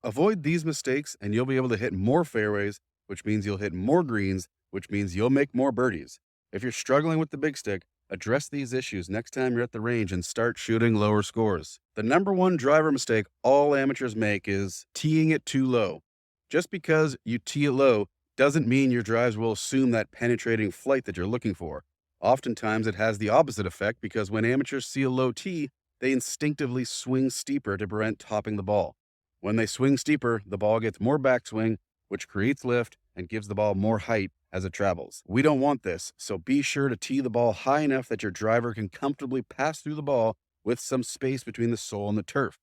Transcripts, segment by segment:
Avoid these mistakes and you'll be able to hit more fairways, which means you'll hit more greens, which means you'll make more birdies. If you're struggling with the big stick, address these issues next time you're at the range and start shooting lower scores. The number one driver mistake all amateurs make is teeing it too low. Just because you tee it low doesn't mean your drives will assume that penetrating flight that you're looking for. Oftentimes, it has the opposite effect because when amateurs see a low tee, they instinctively swing steeper to prevent topping the ball. When they swing steeper, the ball gets more backswing, which creates lift and gives the ball more height as it travels. We don't want this, so be sure to tee the ball high enough that your driver can comfortably pass through the ball with some space between the sole and the turf.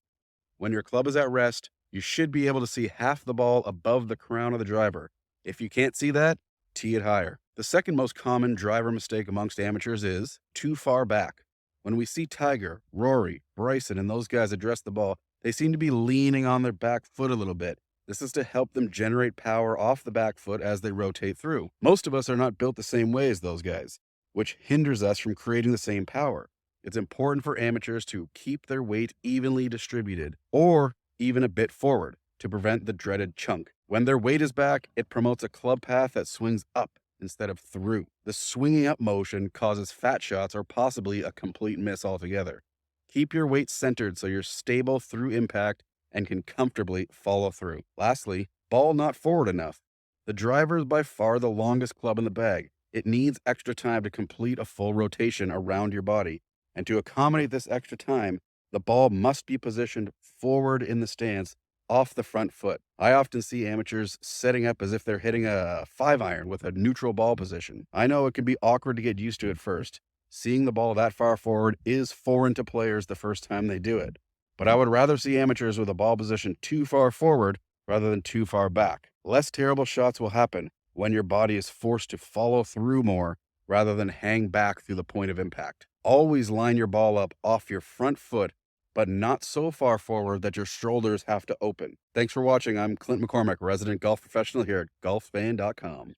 When your club is at rest, you should be able to see half the ball above the crown of the driver. If you can't see that, tee it higher. The second most common driver mistake amongst amateurs is too far back. When we see Tiger, Rory, Bryson, and those guys address the ball, they seem to be leaning on their back foot a little bit. This is to help them generate power off the back foot as they rotate through. Most of us are not built the same way as those guys, which hinders us from creating the same power. It's important for amateurs to keep their weight evenly distributed or even a bit forward to prevent the dreaded chunk. When their weight is back, it promotes a club path that swings up instead of through. The swinging up motion causes fat shots or possibly a complete miss altogether. Keep your weight centered so you're stable through impact and can comfortably follow through. Lastly, ball not forward enough. The driver is by far the longest club in the bag. It needs extra time to complete a full rotation around your body. And to accommodate this extra time, the ball must be positioned forward in the stance off the front foot. I often see amateurs setting up as if they're hitting a 5-iron with a neutral ball position. I know it can be awkward to get used to at first. Seeing the ball that far forward is foreign to players the first time they do it. But I would rather see amateurs with a ball position too far forward rather than too far back. Less terrible shots will happen when your body is forced to follow through more rather than hang back through the point of impact. Always line your ball up off your front foot, but not so far forward that your shoulders have to open. Thanks for watching. I'm Clint McCormick, resident golf professional here at Golfspan.com.